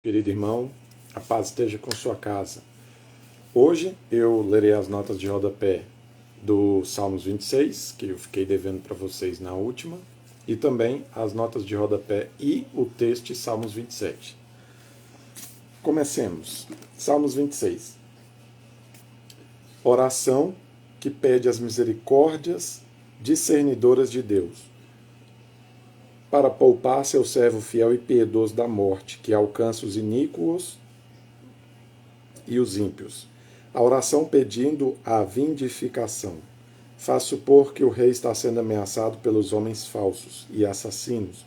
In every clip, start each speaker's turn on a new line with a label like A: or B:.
A: Querido irmão, a paz esteja com sua casa. Hoje eu lerei as notas de rodapé do Salmos 26, que eu fiquei devendo para vocês na última, e também as notas de rodapé e o texto de Salmos 27. Comecemos. Salmos 26. Oração que pede as misericórdias discernidoras de Deus, para poupar seu servo fiel e piedoso da morte, que alcança os iníquos e os ímpios. A oração pedindo a vindificação. Faz supor que o rei está sendo ameaçado pelos homens falsos e assassinos,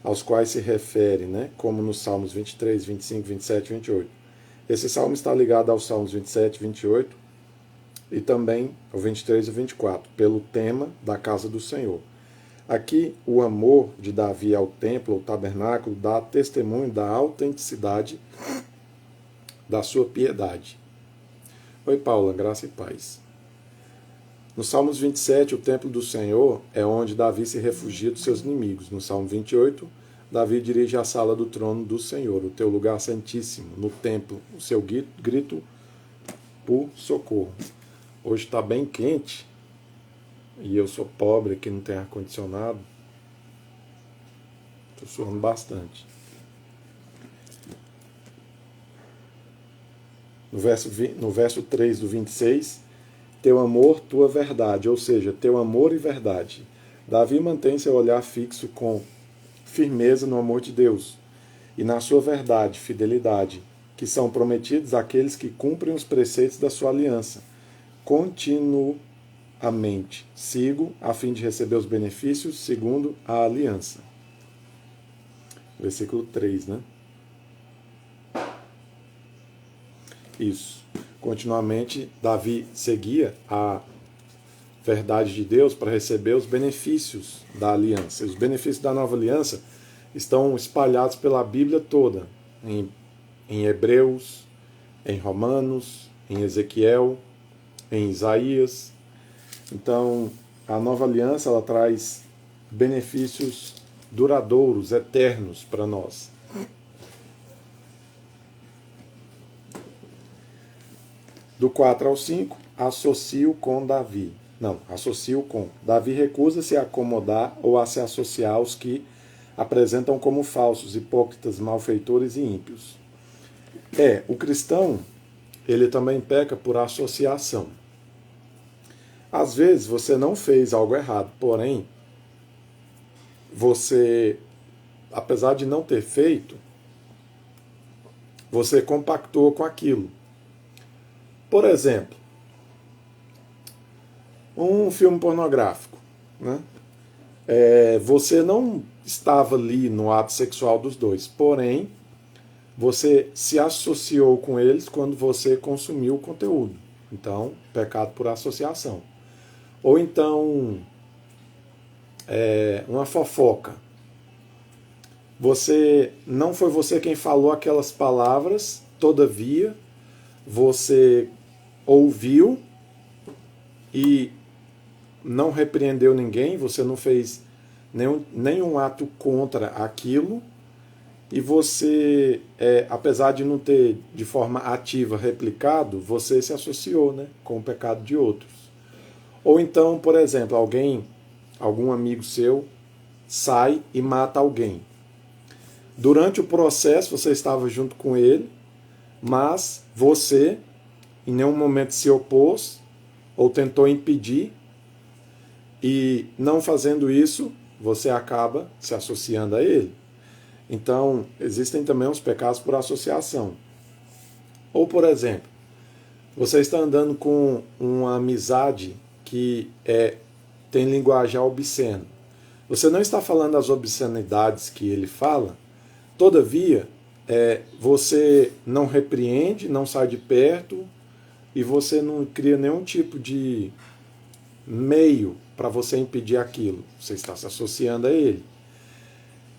A: aos quais se refere, como nos Salmos 23, 25, 27 e 28. Esse salmo está ligado aos Salmos 27, 28 e também ao 23 e 24, pelo tema da casa do Senhor. Aqui, o amor de Davi ao templo, ao tabernáculo, dá testemunho da autenticidade da sua piedade. Oi, Paula, graça e paz. No Salmos 27, o templo do Senhor é onde Davi se refugia dos seus inimigos. No Salmo 28, Davi dirige a sala do trono do Senhor, o teu lugar santíssimo, no templo, o seu grito por socorro. Hoje está bem quente. E eu sou pobre, que não tem ar-condicionado. Estou suando bastante. No verso 3 do 26, teu amor, tua verdade, ou seja, teu amor e verdade. Davi mantém seu olhar fixo com firmeza no amor de Deus e na sua verdade, fidelidade, que são prometidos àqueles que cumprem os preceitos da sua aliança. Continuamente sigo a fim de receber os benefícios segundo a aliança. Versículo 3, Isso. Continuamente, Davi seguia a verdade de Deus para receber os benefícios da aliança. Os benefícios da nova aliança estão espalhados pela Bíblia toda, em Hebreus, em Romanos, em Ezequiel, em Isaías. Então, a nova aliança ela traz benefícios duradouros, eternos para nós. Do 4 ao 5, associo com Davi. Não, associo com. Davi recusa-se a acomodar ou a se associar aos que apresentam como falsos, hipócritas, malfeitores e ímpios. O cristão, ele também peca por associação. Às vezes você não fez algo errado, porém, você, apesar de não ter feito, você compactou com aquilo. Por exemplo, um filme pornográfico. Você não estava ali no ato sexual dos dois, porém, você se associou com eles quando você consumiu o conteúdo. Então, pecado por associação. Ou então, uma fofoca. Não foi você quem falou aquelas palavras, todavia, você ouviu e não repreendeu ninguém, você não fez nenhum ato contra aquilo, e você, apesar de não ter de forma ativa replicado, você se associou com o pecado de outros. Ou então, por exemplo, algum amigo seu sai e mata alguém. Durante o processo você estava junto com ele, mas você em nenhum momento se opôs ou tentou impedir, e não fazendo isso, você acaba se associando a ele. Então, existem também os pecados por associação. Ou, por exemplo, você está andando com uma amizade que tem linguajar obsceno. Você não está falando as obscenidades que ele fala, todavia, você não repreende, não sai de perto, e você não cria nenhum tipo de meio para você impedir aquilo. Você está se associando a ele.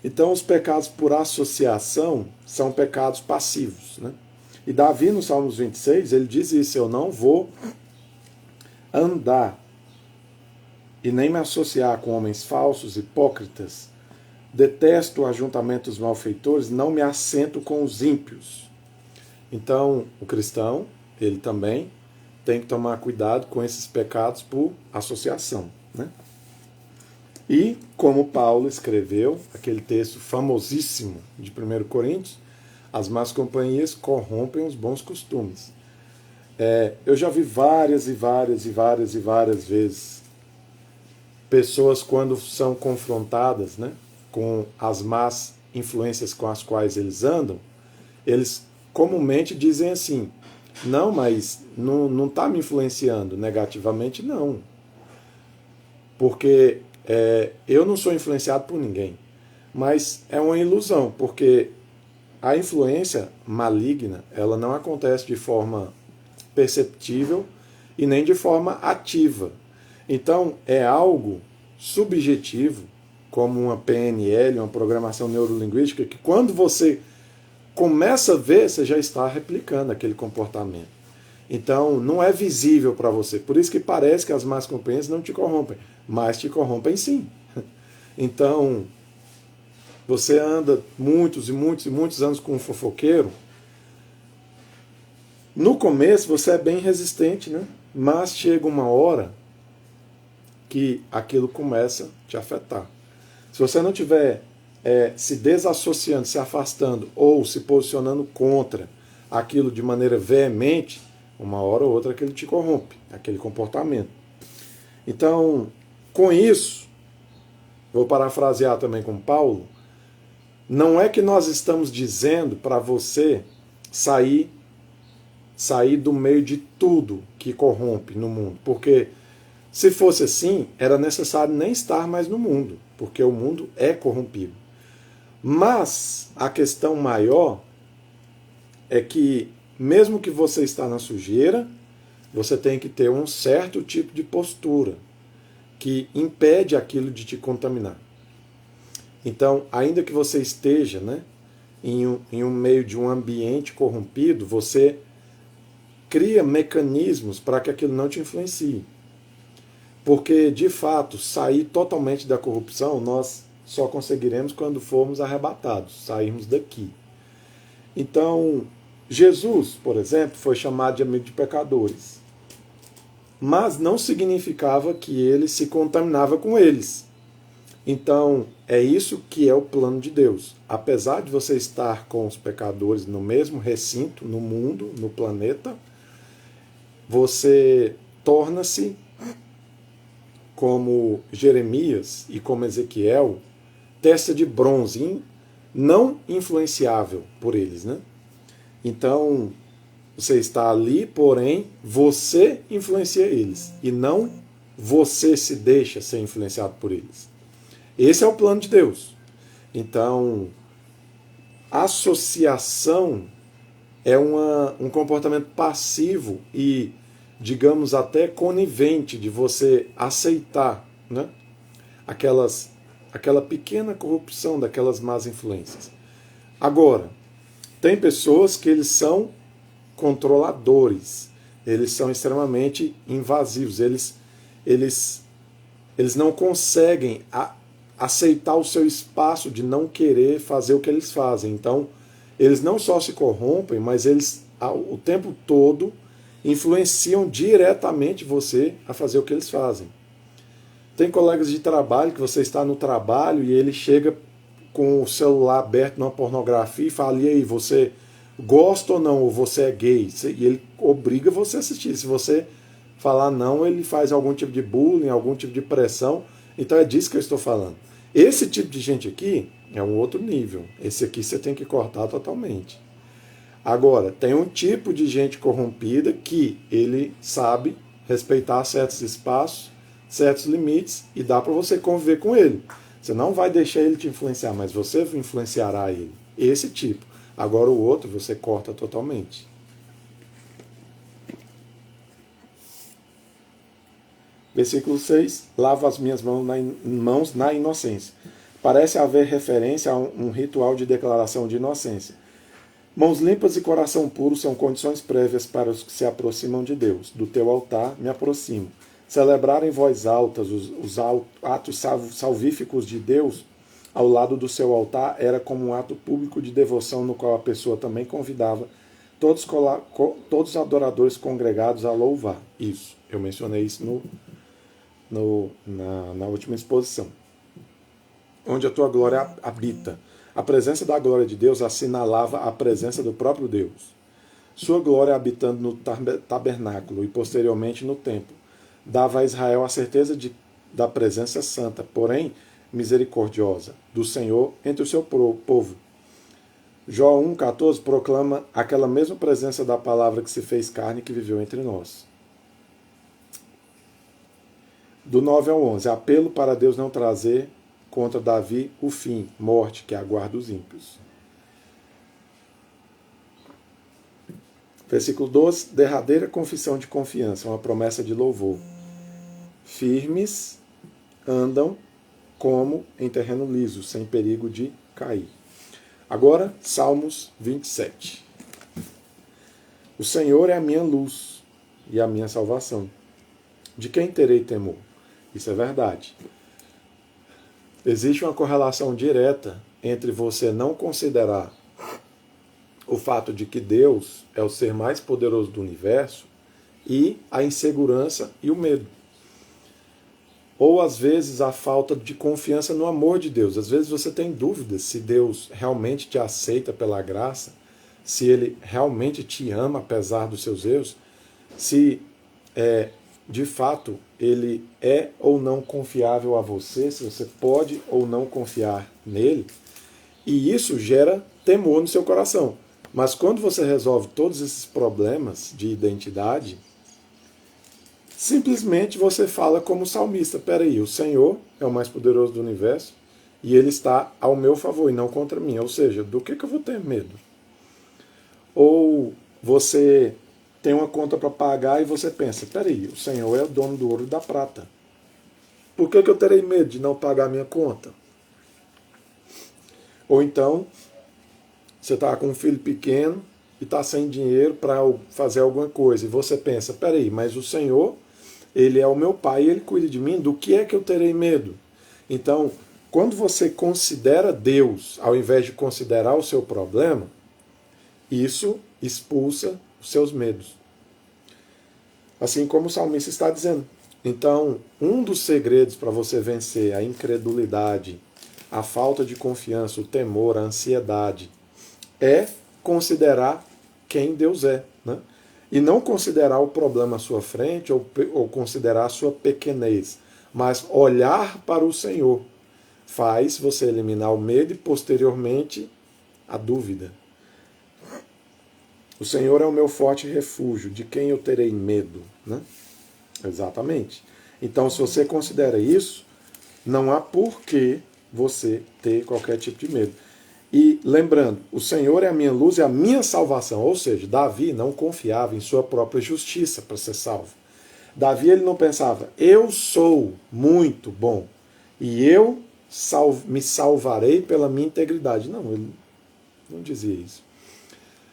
A: Então, os pecados por associação são pecados passivos. E Davi, no Salmos 26, ele diz isso: eu não vou andar e nem me associar com homens falsos, hipócritas, Detesto o ajuntamento dos malfeitores, não me assento com os ímpios. Então, o cristão, ele também tem que tomar cuidado com esses pecados por associação, né? E, como Paulo escreveu, aquele texto famosíssimo de 1 Coríntios, as más companhias corrompem os bons costumes. Eu já vi várias vezes pessoas, quando são confrontadas, né, com as más influências com as quais eles andam, eles comumente dizem assim: não, mas não está me influenciando negativamente, não. Porque eu não sou influenciado por ninguém. Mas é uma ilusão, porque a influência maligna, ela não acontece de forma perceptível e nem de forma ativa. Então, é algo subjetivo, como uma PNL, uma programação neurolinguística, que quando você começa a ver, você já está replicando aquele comportamento. Então, não é visível para você. Por isso que parece que as más companhias não te corrompem, mas te corrompem sim. Então, você anda muitos anos com um fofoqueiro. No começo você é bem resistente, né? Mas chega uma hora que aquilo começa a te afetar. Se você não tiver se desassociando, se afastando ou se posicionando contra aquilo de maneira veemente, uma hora ou outra aquilo te corrompe, aquele comportamento. Então, com isso, vou parafrasear também com Paulo, não é que nós estamos dizendo para você sair do meio de tudo que corrompe no mundo, porque se fosse assim, era necessário nem estar mais no mundo, porque o mundo é corrompido. Mas a questão maior é que, mesmo que você está na sujeira, você tem que ter um certo tipo de postura que impede aquilo de te contaminar. Então, ainda que você esteja, né, em um meio de um ambiente corrompido, você cria mecanismos para que aquilo não te influencie. Porque, de fato, sair totalmente da corrupção, nós só conseguiremos quando formos arrebatados, sairmos daqui. Então, Jesus, por exemplo, foi chamado de amigo de pecadores. Mas não significava que ele se contaminava com eles. Então, é isso que é o plano de Deus. Apesar de você estar com os pecadores no mesmo recinto, no mundo, no planeta, você torna-se, como Jeremias e como Ezequiel, testa de bronze, não influenciável por eles, né? Então, você está ali, porém, você influencia eles, e não você se deixa ser influenciado por eles. Esse é o plano de Deus. Então, associação é um comportamento passivo e, digamos, até conivente de você aceitar, né, aquela pequena corrupção daquelas más influências. Agora, tem pessoas que eles são controladores, eles são extremamente invasivos, eles não conseguem aceitar o seu espaço de não querer fazer o que eles fazem. Então, eles não só se corrompem, mas eles, o tempo todo, influenciam diretamente você a fazer o que eles fazem. Tem colegas de trabalho que você está no trabalho e ele chega com o celular aberto numa pornografia e fala: e aí, você gosta ou não, ou você é gay? E ele obriga você a assistir. Se você falar não, ele faz algum tipo de bullying, algum tipo de pressão. Então é disso que eu estou falando. Esse tipo de gente aqui é um outro nível. Esse aqui você tem que cortar totalmente. Agora, tem um tipo de gente corrompida que ele sabe respeitar certos espaços, certos limites, e dá para você conviver com ele. Você não vai deixar ele te influenciar, mas você influenciará ele. Esse tipo. Agora o outro você corta totalmente. Versículo 6. Lavo as minhas mãos na inocência. Parece haver referência a um ritual de declaração de inocência. Mãos limpas e coração puro são condições prévias para os que se aproximam de Deus. Do teu altar me aproximo. Celebrar em voz alta os atos salvíficos de Deus ao lado do seu altar era como um ato público de devoção no qual a pessoa também convidava todos os adoradores congregados a louvar. Isso, eu mencionei isso na última exposição. Onde a tua glória habita. A presença da glória de Deus assinalava a presença do próprio Deus. Sua glória habitando no tabernáculo e posteriormente no templo dava a Israel a certeza da presença santa, porém misericordiosa, do Senhor entre o seu povo. Jó 1,14 proclama aquela mesma presença da palavra que se fez carne e que viveu entre nós. Do 9 ao 11, apelo para Deus não trazer contra Davi o fim, morte, que aguarda os ímpios. Versículo 12, derradeira confissão de confiança, uma promessa de louvor. Firmes andam como em terreno liso, sem perigo de cair. Agora, Salmos 27. O Senhor é a minha luz e a minha salvação. De quem terei temor? Isso é verdade. Existe uma correlação direta entre você não considerar o fato de que Deus é o ser mais poderoso do universo e a insegurança e o medo. Ou às vezes a falta de confiança no amor de Deus. Às vezes você tem dúvidas se Deus realmente te aceita pela graça, se Ele realmente te ama apesar dos seus erros, se de fato Ele é ou não confiável a você, se você pode ou não confiar nele. E isso gera temor no seu coração. Mas quando você resolve todos esses problemas de identidade, simplesmente você fala como salmista, peraí, o Senhor é o mais poderoso do universo e Ele está ao meu favor e não contra mim. Ou seja, do que eu vou ter medo? Ou você tem uma conta para pagar e você pensa, peraí, o Senhor é o dono do ouro e da prata. Por que eu terei medo de não pagar a minha conta? Ou então, você está com um filho pequeno e está sem dinheiro para fazer alguma coisa. E você pensa, peraí, mas o Senhor, Ele é o meu pai e Ele cuida de mim, do que é que eu terei medo? Então, quando você considera Deus, ao invés de considerar o seu problema, isso expulsa os seus medos. Assim como o salmista está dizendo. Então, um dos segredos para você vencer a incredulidade, a falta de confiança, o temor, a ansiedade, é considerar quem Deus é, né? E não considerar o problema à sua frente ou considerar a sua pequenez, mas olhar para o Senhor faz você eliminar o medo e posteriormente a dúvida. O Senhor é o meu forte refúgio, de quem eu terei medo, né? Exatamente. Então, se você considera isso, não há por que você ter qualquer tipo de medo. E lembrando, o Senhor é a minha luz e a minha salvação. Ou seja, Davi não confiava em sua própria justiça para ser salvo. Davi ele não pensava, eu sou muito bom e eu me salvarei pela minha integridade. Não, ele não dizia isso.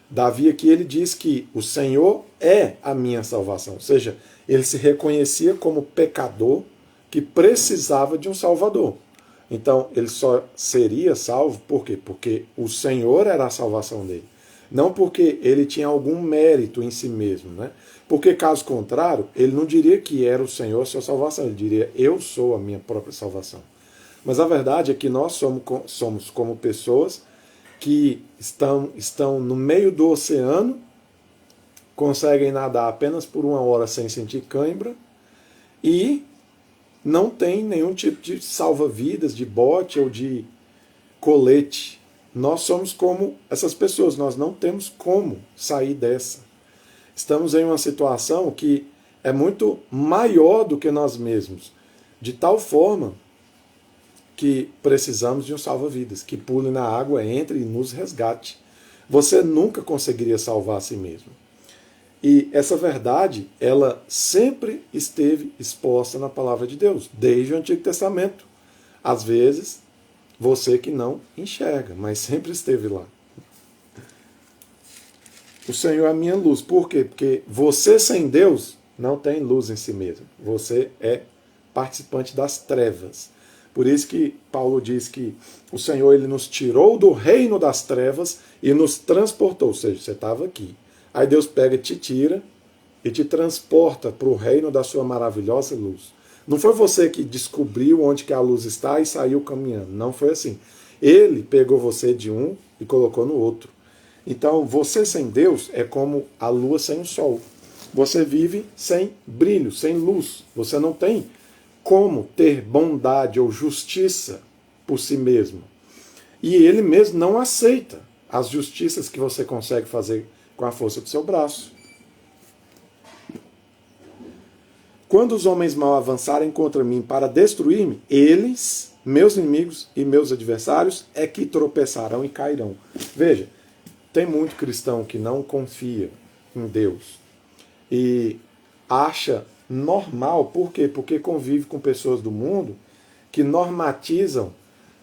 A: Davi aqui ele diz que o Senhor é a minha salvação. Ou seja, ele se reconhecia como pecador que precisava de um Salvador. Então, ele só seria salvo, por quê? Porque o Senhor era a salvação dele. Não porque ele tinha algum mérito em si mesmo, né? Porque, caso contrário, ele não diria que era o Senhor a sua salvação, ele diria, eu sou a minha própria salvação. Mas a verdade é que nós somos como pessoas que estão no meio do oceano, conseguem nadar apenas por 1 hora sem sentir cãibra e não tem nenhum tipo de salva-vidas, de bote ou de colete. Nós somos como essas pessoas, nós não temos como sair dessa. Estamos em uma situação que é muito maior do que nós mesmos, de tal forma que precisamos de um salva-vidas, que pule na água, entre e nos resgate. Você nunca conseguiria salvar a si mesmo. E essa verdade, ela sempre esteve exposta na palavra de Deus, desde o Antigo Testamento. Às vezes, você que não enxerga, mas sempre esteve lá. O Senhor é a minha luz. Por quê? Porque você sem Deus não tem luz em si mesmo. Você é participante das trevas. Por isso que Paulo diz que o Senhor ele nos tirou do reino das trevas e nos transportou. Ou seja, você estava aqui. Aí Deus pega e te tira e te transporta para o reino da sua maravilhosa luz. Não foi você que descobriu onde que a luz está e saiu caminhando. Não foi assim. Ele pegou você de um e colocou no outro. Então, você sem Deus é como a lua sem o sol. Você vive sem brilho, sem luz. Você não tem como ter bondade ou justiça por si mesmo. E ele mesmo não aceita as justiças que você consegue fazer com a força do seu braço. Quando os homens mal avançarem contra mim para destruir-me, eles, meus inimigos e meus adversários, é que tropeçarão e cairão. Veja, tem muito cristão que não confia em Deus e acha normal, por quê? Porque convive com pessoas do mundo que normatizam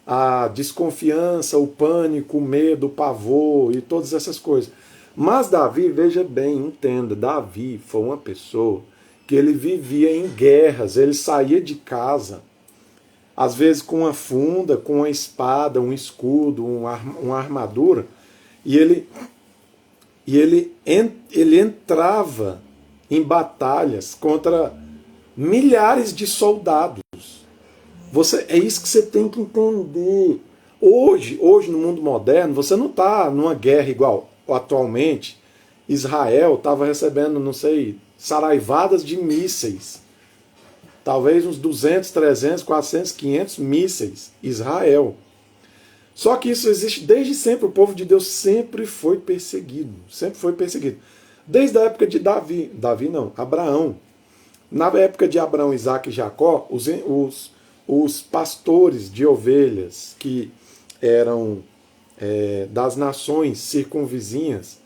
A: a desconfiança, o pânico, o medo, o pavor e todas essas coisas. Mas Davi, veja bem, entenda, Davi foi uma pessoa que ele vivia em guerras, ele saía de casa, às vezes com uma funda, com uma espada, um escudo, uma armadura, e ele entrava em batalhas contra milhares de soldados. É isso que você tem que entender. Hoje no mundo moderno, você não está numa guerra igual atualmente. Israel estava recebendo, não sei, saraivadas de mísseis. Talvez uns 200, 300, 400, 500 mísseis. Israel. Só que isso existe desde sempre. O povo de Deus sempre foi perseguido. Sempre foi perseguido. Desde a época de Abraão. Na época de Abraão, Isaac e Jacó, os pastores de ovelhas que eram das nações circunvizinhas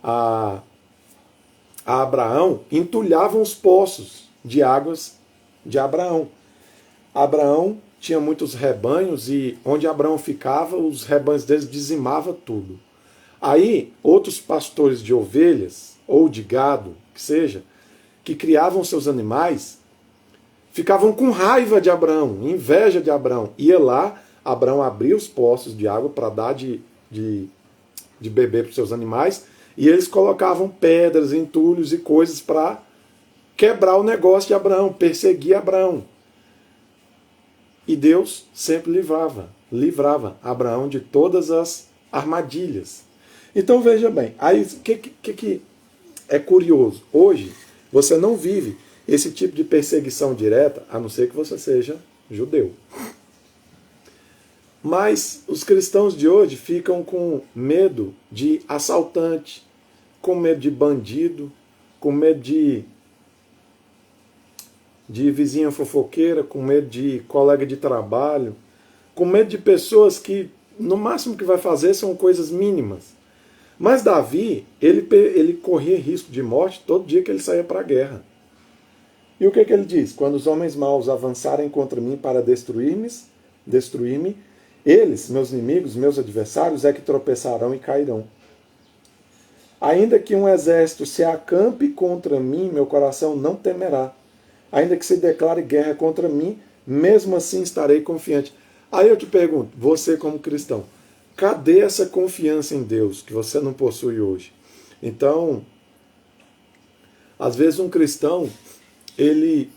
A: a Abraão, entulhavam os poços de águas de Abraão. Abraão tinha muitos rebanhos e onde Abraão ficava, os rebanhos deles dizimavam tudo. Aí, outros pastores de ovelhas, ou de gado, que seja, que criavam seus animais, ficavam com raiva de Abraão, inveja de Abraão. Ia lá, Abraão abria os poços de água para dar de beber para os seus animais, e eles colocavam pedras, entulhos e coisas para quebrar o negócio de Abraão, perseguir Abraão. E Deus sempre livrava Abraão de todas as armadilhas. Então veja bem, aí o que é curioso? Hoje você não vive esse tipo de perseguição direta, a não ser que você seja judeu. Mas os cristãos de hoje ficam com medo de assaltante, com medo de bandido, com medo de vizinha fofoqueira, com medo de colega de trabalho, com medo de pessoas que no máximo que vai fazer são coisas mínimas. Mas Davi, ele corria risco de morte todo dia que ele saía para a guerra. E o que ele diz? Quando os homens maus avançarem contra mim para destruir-me, eles, meus inimigos, meus adversários, é que tropeçarão e cairão. Ainda que um exército se acampe contra mim, meu coração não temerá. Ainda que se declare guerra contra mim, mesmo assim estarei confiante. Aí eu te pergunto, você como cristão, cadê essa confiança em Deus que você não possui hoje? Então, às vezes um cristão, ele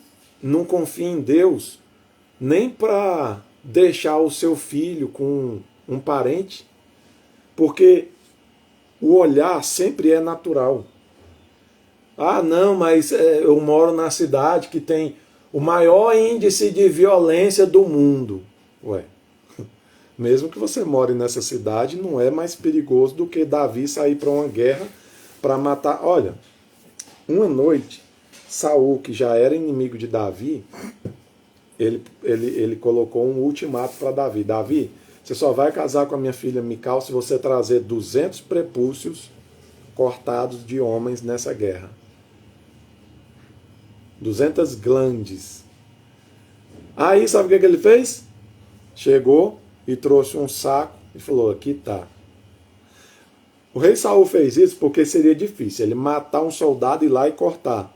A: não confia em Deus nem para deixar o seu filho com um parente, porque o olhar sempre é natural. Ah, não, mas eu moro na cidade que tem o maior índice de violência do mundo. Ué, mesmo que você more nessa cidade, não é mais perigoso do que Davi sair para uma guerra para matar. Olha, uma noite, Saul, que já era inimigo de Davi, ele colocou um ultimato para Davi. Davi, você só vai casar com a minha filha Mical se você trazer 200 prepúcios cortados de homens nessa guerra. 200 glandes. Aí, sabe o que ele fez? Chegou e trouxe um saco e falou, aqui tá. O rei Saul fez isso porque seria difícil ele matar um soldado, ir lá e cortar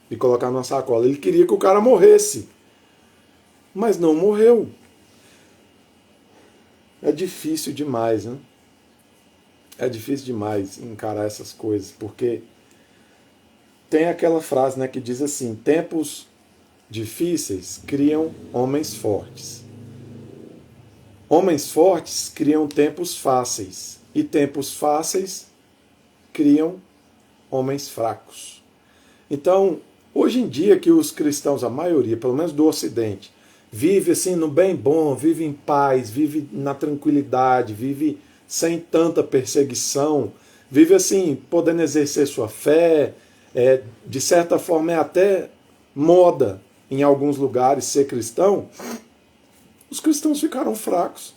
A: e colocar numa sacola. Ele queria que o cara morresse. Mas não morreu. É difícil demais, né? É difícil demais encarar essas coisas, porque tem aquela frase, né, que diz assim: tempos difíceis criam homens fortes. Homens fortes criam tempos fáceis. E tempos fáceis criam homens fracos. Então, hoje em dia que os cristãos, a maioria, pelo menos do Ocidente, vive assim no bem bom, vive em paz, vive na tranquilidade, vive sem tanta perseguição, vive assim, podendo exercer sua fé, de certa forma é até moda em alguns lugares ser cristão. Os cristãos ficaram fracos.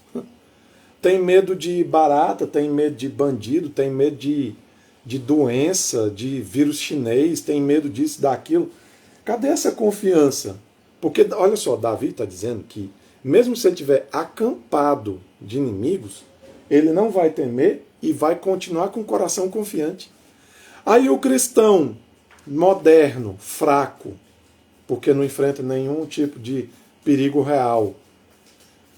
A: Tem medo de barata, tem medo de bandido, tem medo de doença, de vírus chinês, tem medo disso, daquilo. Cadê essa confiança? Porque, olha só, Davi está dizendo que, mesmo se ele tiver acampado de inimigos, ele não vai temer e vai continuar com o coração confiante. Aí o cristão moderno, fraco, porque não enfrenta nenhum tipo de perigo real,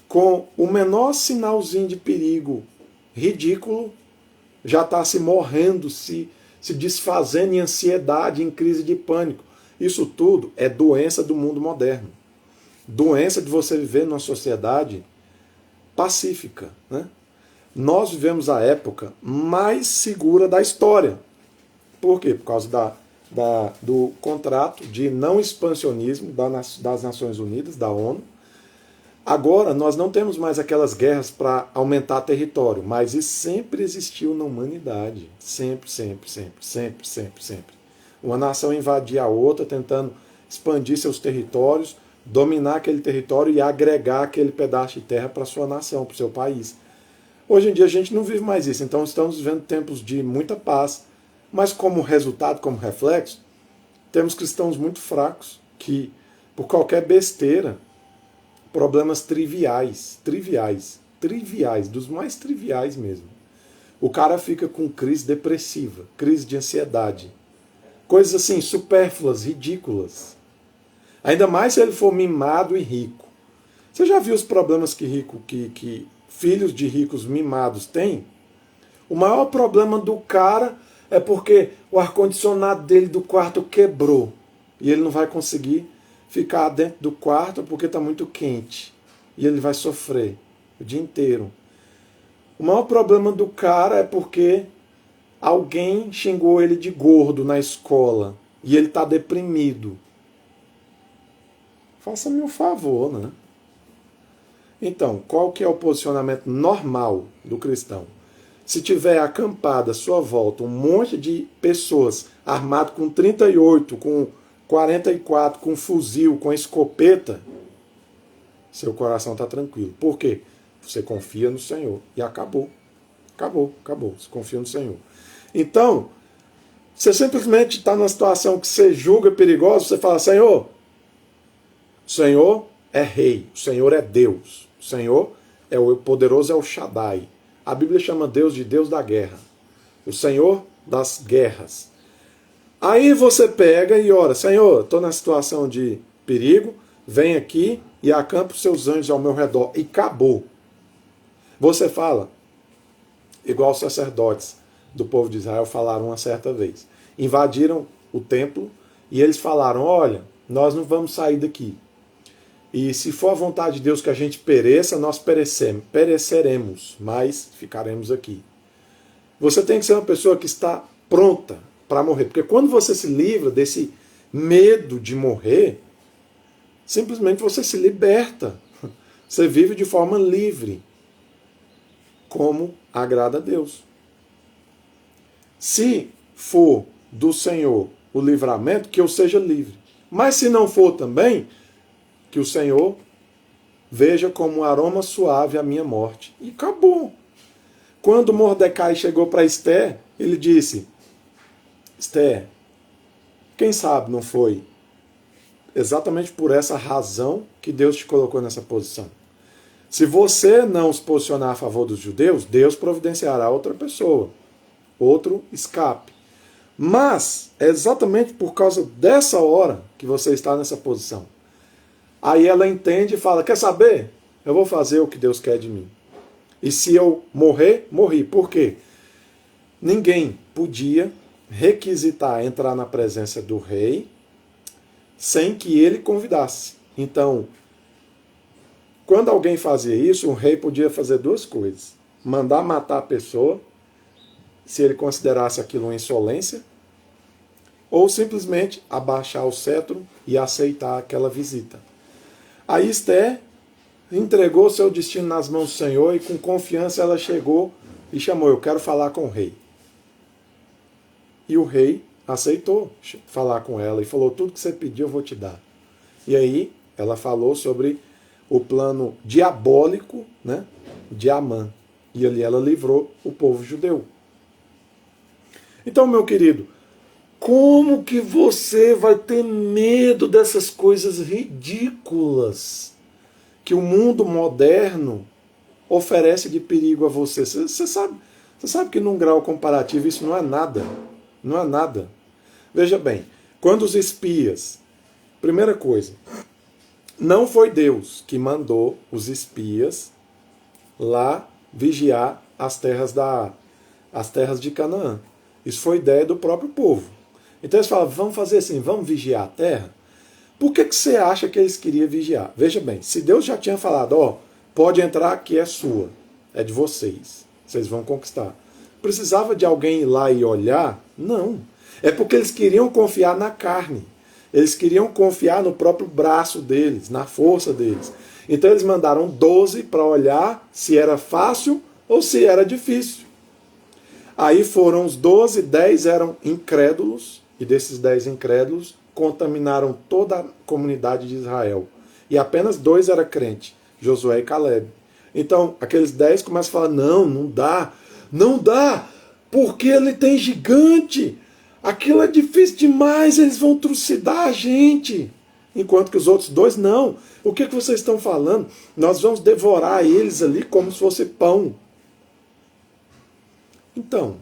A: com o menor sinalzinho de perigo ridículo, já está se morrendo, se desfazendo em ansiedade, em crise de pânico. Isso tudo é doença do mundo moderno. Doença de você viver numa sociedade pacífica, né? Nós vivemos a época mais segura da história. Por quê? Por causa do contrato de não expansionismo das Nações Unidas, da ONU. Agora, nós não temos mais aquelas guerras para aumentar território, mas isso sempre existiu na humanidade. Sempre, sempre, sempre, sempre, sempre, sempre. Uma nação invadia a outra, tentando expandir seus territórios, dominar aquele território e agregar aquele pedaço de terra para sua nação, para o seu país. Hoje em dia a gente não vive mais isso, então estamos vivendo tempos de muita paz, mas como resultado, como reflexo, temos cristãos muito fracos, que por qualquer besteira, problemas triviais, dos mais triviais mesmo. O cara fica com crise depressiva, crise de ansiedade, coisas assim, supérfluas, ridículas. Ainda mais se ele for mimado e rico. Você já viu os problemas que filhos de ricos mimados têm? O maior problema do cara é porque o ar-condicionado dele do quarto quebrou e ele não vai conseguir ficar dentro do quarto porque está muito quente e ele vai sofrer o dia inteiro. O maior problema do cara é porque alguém xingou ele de gordo na escola e ele está deprimido. Faça-me um favor, né? Então, qual que é o posicionamento normal do cristão? Se tiver acampada à sua volta um monte de pessoas armadas com 38, com 44, com fuzil, com escopeta, seu coração está tranquilo. Por quê? Você confia no Senhor. E acabou. Acabou. Você confia no Senhor. Então, você simplesmente está numa situação que você julga perigosa, você fala: Senhor, o Senhor é rei, o Senhor é Deus, o Senhor é o poderoso, é o Shaddai. A Bíblia chama Deus de Deus da guerra, o Senhor das guerras. Aí você pega e ora: Senhor, estou na situação de perigo, vem aqui e acampa os seus anjos ao meu redor. E acabou. Você fala, igual os sacerdotes do povo de Israel falaram uma certa vez. Invadiram o templo e eles falaram: olha, nós não vamos sair daqui. E se for a vontade de Deus que a gente pereça, nós pereceremos, mas ficaremos aqui. Você tem que ser uma pessoa que está pronta para morrer. Porque quando você se livra desse medo de morrer, simplesmente você se liberta. Você vive de forma livre, como agrada a Deus. Se for do Senhor o livramento, que eu seja livre. Mas se não for também, que o Senhor veja como um aroma suave a minha morte. E acabou. Quando Mordecai chegou para Esther, ele disse: Esther, quem sabe não foi exatamente por essa razão que Deus te colocou nessa posição. Se você não se posicionar a favor dos judeus, Deus providenciará outra pessoa, outro escape. Mas é exatamente por causa dessa hora que você está nessa posição. Aí ela entende e fala: quer saber? Eu vou fazer o que Deus quer de mim. E se eu morrer, morri. Por quê? Ninguém podia requisitar entrar na presença do rei sem que ele convidasse. Então, quando alguém fazia isso, o rei podia fazer duas coisas: mandar matar a pessoa, se ele considerasse aquilo uma insolência, ou simplesmente abaixar o cetro e aceitar aquela visita. Aí Esther entregou seu destino nas mãos do Senhor e com confiança ela chegou e chamou: eu quero falar com o rei. E o rei aceitou falar com ela e falou: tudo que você pediu eu vou te dar. E aí ela falou sobre o plano diabólico, né, de Amã. E ali ela livrou o povo judeu. Então, meu querido, como que você vai ter medo dessas coisas ridículas que o mundo moderno oferece de perigo a você? Você sabe que num grau comparativo isso não é nada. Não é nada. Veja bem, quando os espias... Primeira coisa, não foi Deus que mandou os espias lá vigiar as terras de Canaã. Isso foi ideia do próprio povo. Então eles falavam: vamos fazer assim, vamos vigiar a terra? Por que você acha que eles queriam vigiar? Veja bem, se Deus já tinha falado: ó, pode entrar, que é sua, é de vocês vão conquistar. Precisava de alguém ir lá e olhar? Não. É porque eles queriam confiar na carne. Eles queriam confiar no próprio braço deles, na força deles. Então eles mandaram 12 para olhar se era fácil ou se era difícil. Aí foram os 12, 10 eram incrédulos, e desses 10 incrédulos contaminaram toda a comunidade de Israel. E apenas 2 eram crentes, Josué e Caleb. Então aqueles 10 começam a falar: não dá, porque ele tem gigante. Aquilo é difícil demais, eles vão trucidar a gente. Enquanto que os outros 2, não. O que vocês estão falando? Nós vamos devorar eles ali como se fosse pão. Então,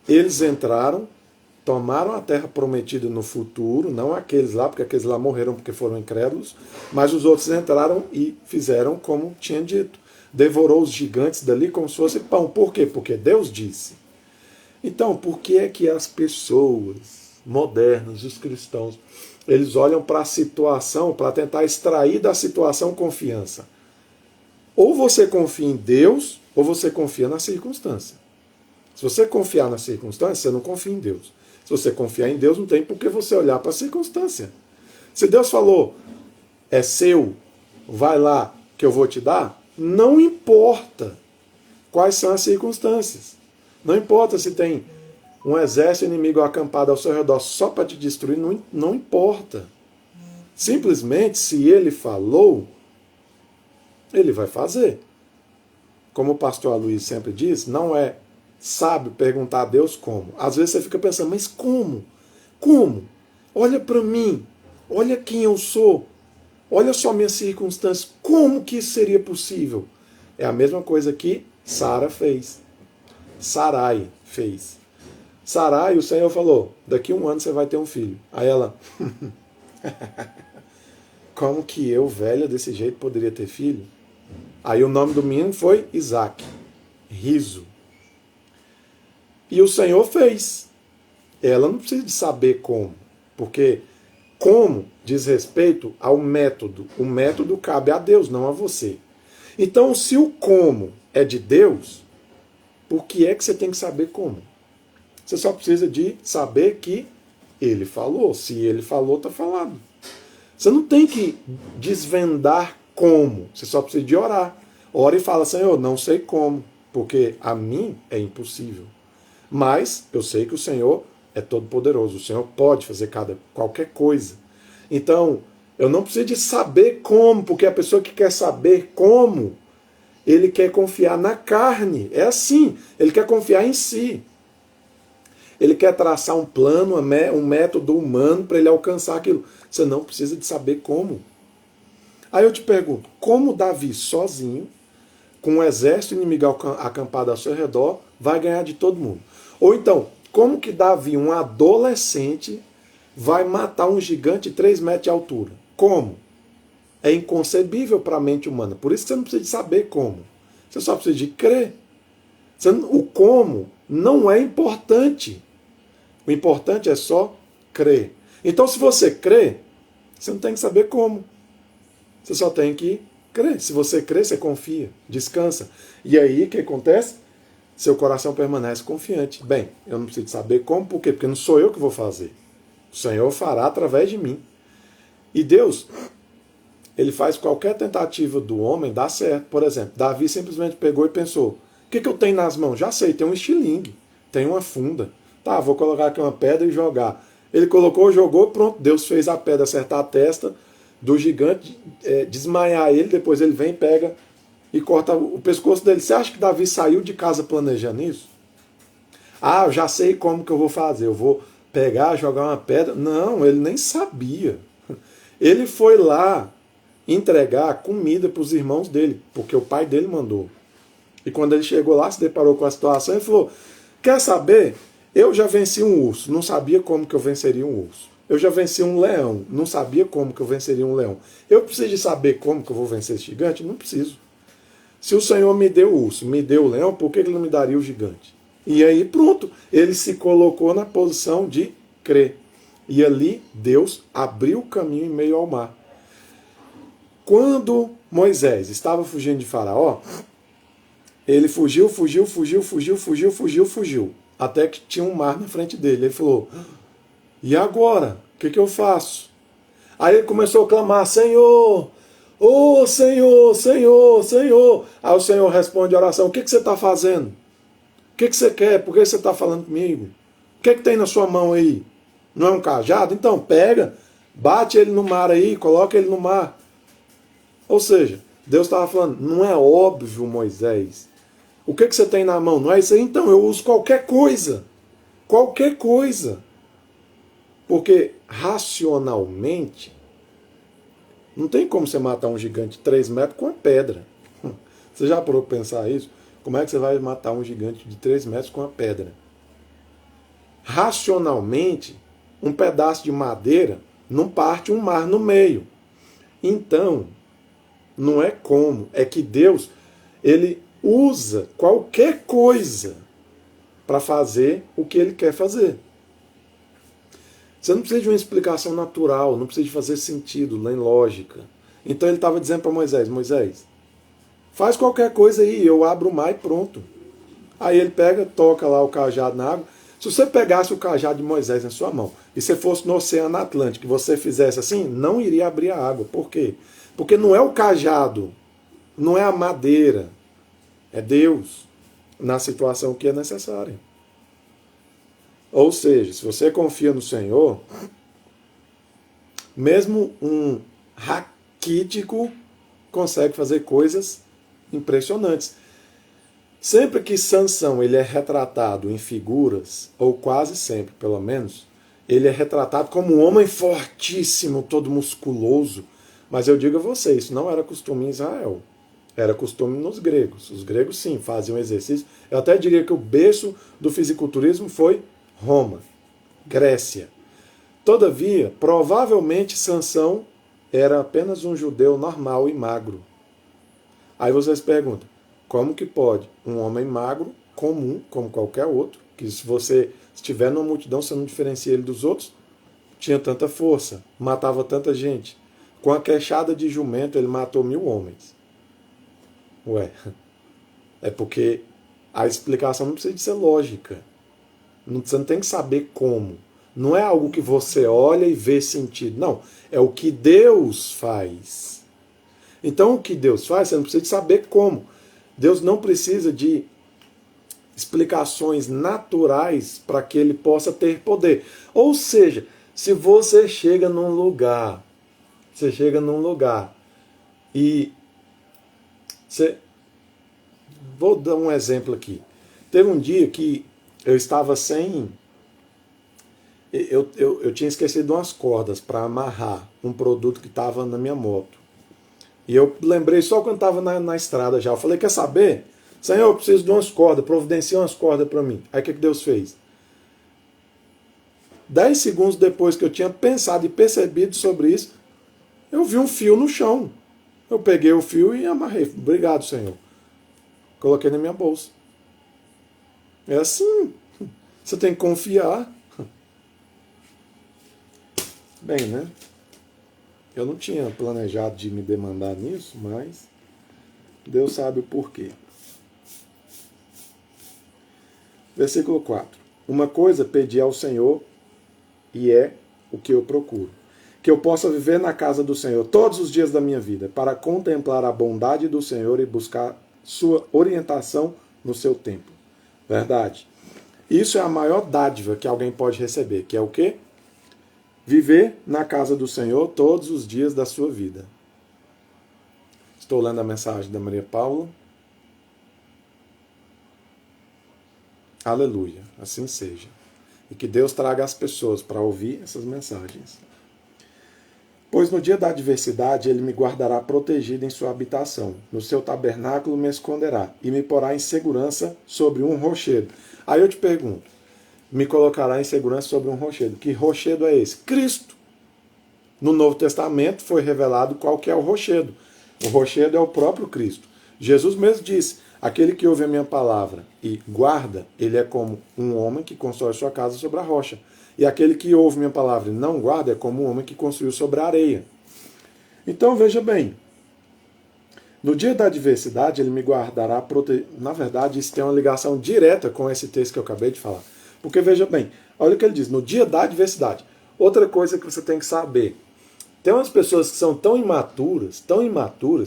A: eles entraram, tomaram a terra prometida no futuro, não aqueles lá, porque aqueles lá morreram porque foram incrédulos, mas os outros entraram e fizeram como tinha dito. Devorou os gigantes dali como se fosse pão. Por quê? Porque Deus disse. Então, por que é que as pessoas modernas, os cristãos, eles olham para a situação, para tentar extrair da situação confiança? Ou você confia em Deus, ou você confia na circunstância. Se você confiar na circunstância, você não confia em Deus. Se você confiar em Deus, não tem por que você olhar para a circunstância. Se Deus falou: é seu, vai lá que eu vou te dar, não importa quais são as circunstâncias. Não importa se tem um exército inimigo acampado ao seu redor só para te destruir, não importa. Simplesmente, se ele falou, ele vai fazer. Como o pastor Aloysio sempre diz, não é sábio perguntar a Deus como. Às vezes você fica pensando: mas como? Como? Olha para mim, olha quem eu sou, olha só minhas circunstâncias, como que isso seria possível? É a mesma coisa que Sara fez. Sarai fez. Sarai, o Senhor falou: daqui a 1 ano você vai ter um filho. Aí ela: como que eu, velha desse jeito, poderia ter filho? Aí o nome do menino foi Isaac, riso. E o Senhor fez. Ela não precisa de saber como, porque como diz respeito ao método. O método cabe a Deus, não a você. Então, se o como é de Deus, por que é que você tem que saber como? Você só precisa de saber que ele falou. Se ele falou, está falado. Você não tem que desvendar como. Você só precisa de orar. Ora e fala: Senhor, não sei como, porque a mim é impossível. Mas eu sei que o Senhor é todo poderoso. O Senhor pode fazer qualquer coisa. Então, eu não preciso de saber como, porque a pessoa que quer saber como, ele quer confiar na carne. É assim. Ele quer confiar em si. Ele quer traçar um plano, um método humano para ele alcançar aquilo. Você não precisa de saber como. Aí eu te pergunto: como Davi, sozinho, com um exército inimigo acampado ao seu redor, vai ganhar de todo mundo? Ou então, como que Davi, um adolescente, vai matar um gigante de 3 metros de altura? Como? É inconcebível para a mente humana. Por isso que você não precisa de saber como. Você só precisa de crer. O como não é importante. O importante é só crer. Então, se você crê, você não tem que saber como. Você só tem que crer. Se você crê, você confia, descansa. E aí, o que acontece? Seu coração permanece confiante. Bem, eu não preciso saber como, por quê? Porque não sou eu que vou fazer. O Senhor fará através de mim. E Deus, Ele faz qualquer tentativa do homem dar certo. Por exemplo, Davi simplesmente pegou e pensou, o que eu tenho nas mãos? Já sei, tem um estilingue, tem uma funda. Tá, vou colocar aqui uma pedra e jogar. Ele colocou, jogou, pronto. Deus fez a pedra acertar a testa do gigante, desmaiar ele, depois ele vem, pega e corta o pescoço dele. Você acha que Davi saiu de casa planejando isso? Ah, eu já sei como que eu vou fazer. Eu vou pegar, jogar uma pedra. Não, ele nem sabia. Ele foi lá entregar comida para os irmãos dele, porque o pai dele mandou. E quando ele chegou lá, se deparou com a situação, ele falou, quer saber? Eu já venci um urso, não sabia como que eu venceria um urso. Eu já venci um leão, não sabia como que eu venceria um leão. Eu preciso de saber como que eu vou vencer esse gigante? Não preciso. Se o Senhor me deu o urso, me deu o leão, por que ele não me daria o gigante? E aí pronto, ele se colocou na posição de crer. E ali Deus abriu o caminho em meio ao mar. Quando Moisés estava fugindo de Faraó, ele fugiu, até que tinha um mar na frente dele. Ele falou, e agora? O que eu faço? Aí ele começou a clamar, Senhor, ô Senhor, Senhor, Senhor. Aí o Senhor responde a oração, o que você está fazendo? O que você quer? Por que você está falando comigo? O que tem na sua mão aí? Não é um cajado? Então pega, bate ele no mar aí, coloca ele no mar. Ou seja, Deus estava falando, não é óbvio, Moisés. O que você tem na mão? Não é isso aí? Então eu uso qualquer coisa. Qualquer coisa. Porque racionalmente, não tem como você matar um gigante de 3 metros com uma pedra. Você já parou para pensar isso? Como é que você vai matar um gigante de 3 metros com uma pedra? Racionalmente, um pedaço de madeira não parte um mar no meio. Então, não é como, é que Deus, Ele usa qualquer coisa para fazer o que Ele quer fazer. Você não precisa de uma explicação natural, não precisa de fazer sentido, nem lógica. Então ele estava dizendo para Moisés, Moisés, faz qualquer coisa aí, eu abro o mar e pronto. Aí ele pega, toca lá o cajado na água. Se você pegasse o cajado de Moisés na sua mão e você fosse no Oceano Atlântico e você fizesse assim, não iria abrir a água. Por quê? Porque não é o cajado, não é a madeira, é Deus na situação que é necessária. Ou seja, se você confia no Senhor, mesmo um raquítico consegue fazer coisas impressionantes. Sempre que Sansão ele é retratado em figuras, ou quase sempre, pelo menos, ele é retratado como um homem fortíssimo, todo musculoso. Mas eu digo a você, isso não era costume em Israel. Era costume nos gregos. Os gregos, sim, faziam exercício. Eu até diria que o berço do fisiculturismo foi Roma, Grécia. Todavia, provavelmente Sansão era apenas um judeu normal e magro. Aí vocês perguntam, como que pode um homem magro, comum, como qualquer outro, que se você estiver numa multidão, você não diferencia ele dos outros, tinha tanta força, matava tanta gente. Com a queixada de jumento, ele matou 1000 homens. Ué, é porque a explicação não precisa de ser lógica. Você não tem que saber como. Não é algo que você olha e vê sentido. Não, é o que Deus faz. Então o que Deus faz, você não precisa de saber como. Deus não precisa de explicações naturais para que ele possa ter poder. Ou seja, se você chega num lugar, e vou dar um exemplo aqui. Teve um dia que eu estava sem... Eu tinha esquecido umas cordas para amarrar um produto que estava na minha moto. E eu lembrei só quando estava na estrada já. Eu falei, quer saber? Senhor, eu preciso de umas cordas, providencia umas cordas para mim. Aí o que Deus fez? 10 segundos depois que eu tinha pensado e percebido sobre isso, eu vi um fio no chão. Eu peguei o fio e amarrei. Obrigado, Senhor. Coloquei na minha bolsa. É assim. Você tem que confiar. Bem, né? Eu não tinha planejado de me demandar nisso, mas Deus sabe o porquê. Versículo 4. Uma coisa pedi ao Senhor e é o que eu procuro. Que eu possa viver na casa do Senhor todos os dias da minha vida, para contemplar a bondade do Senhor e buscar sua orientação no seu tempo. Verdade. Isso é a maior dádiva que alguém pode receber, que é o quê? Viver na casa do Senhor todos os dias da sua vida. Estou lendo a mensagem da Maria Paula. Aleluia, assim seja. E que Deus traga as pessoas para ouvir essas mensagens. Pois no dia da adversidade ele me guardará protegido em sua habitação. No seu tabernáculo me esconderá e me porá em segurança sobre um rochedo. Aí eu te pergunto, me colocará em segurança sobre um rochedo. Que rochedo é esse? Cristo. No Novo Testamento foi revelado qual que é o rochedo. O rochedo é o próprio Cristo. Jesus mesmo disse, aquele que ouve a minha palavra e guarda, ele é como um homem que constrói sua casa sobre a rocha. E aquele que ouve minha palavra e não guarda é como um homem que construiu sobre a areia. Então veja bem, no dia da adversidade ele me guardará protegido. Na verdade isso tem uma ligação direta com esse texto que eu acabei de falar. Porque veja bem, olha o que ele diz, no dia da adversidade. Outra coisa que você tem que saber, tem umas pessoas que são tão imaturas,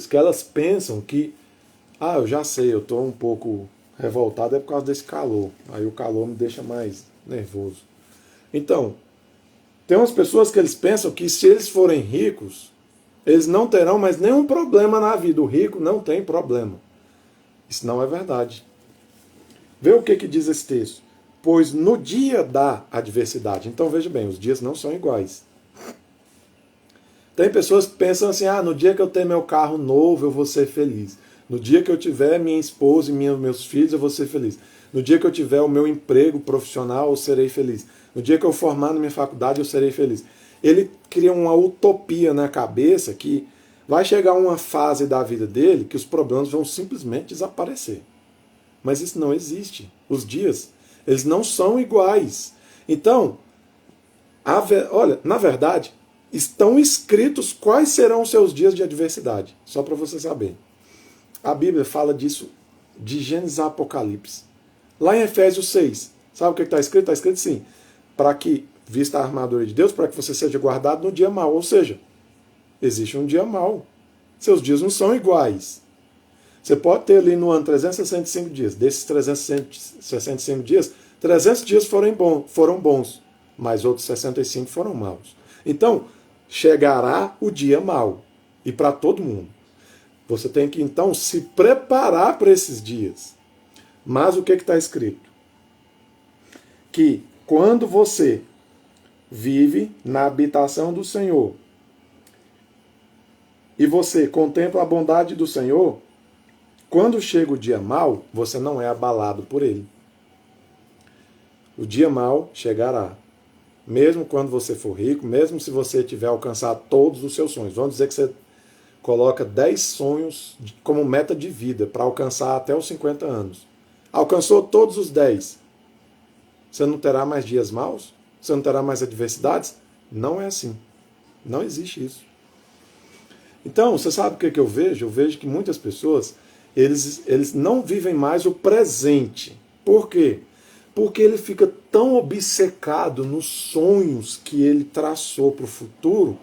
A: que elas pensam que, eu já sei, eu estou um pouco revoltado é por causa desse calor. Aí o calor me deixa mais nervoso. Então, tem umas pessoas que eles pensam que se eles forem ricos, eles não terão mais nenhum problema na vida. O rico não tem problema. Isso não é verdade. Vê o que diz esse texto. Pois no dia da adversidade, então veja bem, os dias não são iguais. Tem pessoas que pensam assim, no dia que eu ter meu carro novo eu vou ser feliz. No dia que eu tiver minha esposa e meus filhos eu vou ser feliz. No dia que eu tiver o meu emprego profissional eu serei feliz. No dia que eu formar na minha faculdade eu serei feliz. Ele cria uma utopia na cabeça que vai chegar uma fase da vida dele que os problemas vão simplesmente desaparecer. Mas isso não existe. Os dias, eles não são iguais. Então, olha, na verdade, estão escritos quais serão os seus dias de adversidade. Só para você saber. A Bíblia fala disso de Gênesis a Apocalipse. Lá em Efésios 6, sabe o que está escrito? Está escrito assim, para que, vista a armadura de Deus, para que você seja guardado no dia mau. Ou seja, existe um dia mau. Seus dias não são iguais. Você pode ter ali no ano 365 dias. Desses 365 dias, 300 dias foram bons, mas outros 65 foram maus. Então, chegará o dia mau. E para todo mundo. Você tem que, então, se preparar para esses dias. Mas o que está escrito? Que quando você vive na habitação do Senhor e você contempla a bondade do Senhor, quando chega o dia mau, você não é abalado por ele. O dia mau chegará. Mesmo quando você for rico, mesmo se você tiver alcançado todos os seus sonhos. Vamos dizer que você coloca 10 sonhos como meta de vida para alcançar até os 50 anos. Alcançou todos os 10. Você não terá mais dias maus? Você não terá mais adversidades? Não é assim. Não existe isso. Então, você sabe o que eu vejo? Eu vejo que muitas pessoas, eles não vivem mais o presente. Por quê? Porque ele fica tão obcecado nos sonhos que ele traçou para o futuro,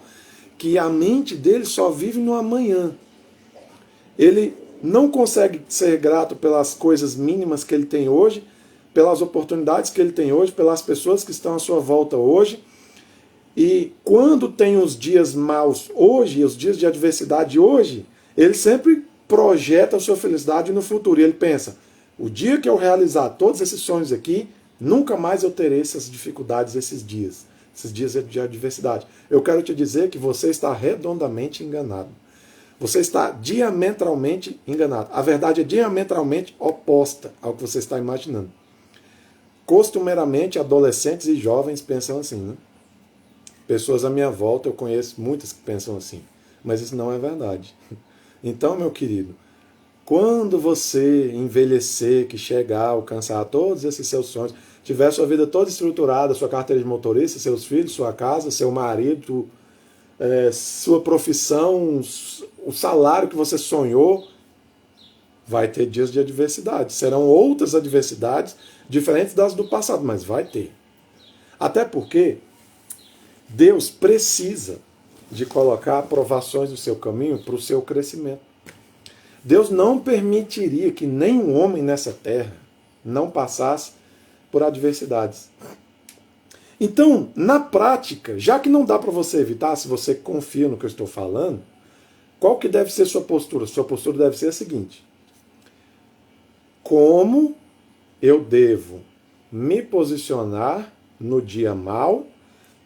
A: que a mente dele só vive no amanhã. Ele não consegue ser grato pelas coisas mínimas que ele tem hoje, pelas oportunidades que ele tem hoje, pelas pessoas que estão à sua volta hoje. E quando tem os dias maus hoje, os dias de adversidade hoje, ele sempre projeta a sua felicidade no futuro. E ele pensa, o dia que eu realizar todos esses sonhos aqui, nunca mais eu terei essas dificuldades, esses dias de adversidade. Eu quero te dizer que você está redondamente enganado. Você está diametralmente enganado. A verdade é diametralmente oposta ao que você está imaginando. Costumeiramente, adolescentes e jovens pensam assim, né? Pessoas à minha volta, eu conheço muitas que pensam assim. Mas isso não é verdade. Então, meu querido, Quando você envelhecer, que chegar, alcançar todos esses seus sonhos, tiver sua vida toda estruturada, sua carteira de motorista, seus filhos, sua casa, seu marido, sua profissão, o salário que você sonhou, vai ter dias de adversidade. Serão outras adversidades diferentes das do passado, mas vai ter. Até porque Deus precisa de colocar aprovações no seu caminho para o seu crescimento. Deus não permitiria que nenhum homem nessa terra não passasse por adversidades. Então, na prática, já que não dá para você evitar, se você confia no que eu estou falando, qual que deve ser sua postura? Sua postura deve ser a seguinte: como eu devo me posicionar no dia mau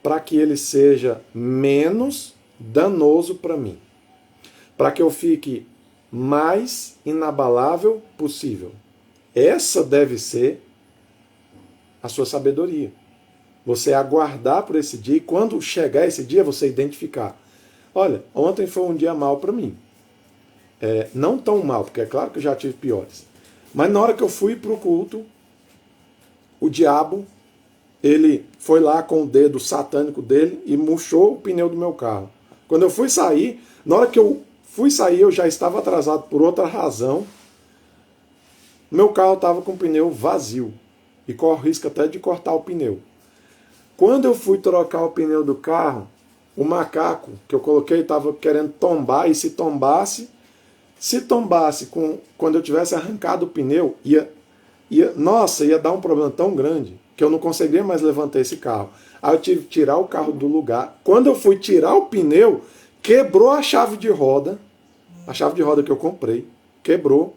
A: para que ele seja menos danoso para mim? Para que eu fique mais inabalável possível. Essa deve ser a sua sabedoria. Você aguardar por esse dia e quando chegar esse dia você identificar. Olha, ontem foi um dia mau para mim. Não tão mal, porque é claro que eu já tive piores. Mas na hora que eu fui para o culto, o diabo, ele foi lá com o dedo satânico dele e murchou o pneu do meu carro. Quando eu fui sair, na hora que eu fui sair, eu já estava atrasado por outra razão. Meu carro estava com o pneu vazio e corre o risco até de cortar o pneu. Quando eu fui trocar o pneu do carro, o macaco que eu coloquei estava querendo tombar, e se tombasse quando eu tivesse arrancado o pneu, ia dar um problema tão grande que eu não conseguiria mais levantar esse carro. Aí eu tive que tirar o carro do lugar. Quando eu fui tirar o pneu, quebrou a chave de roda que eu comprei. Quebrou.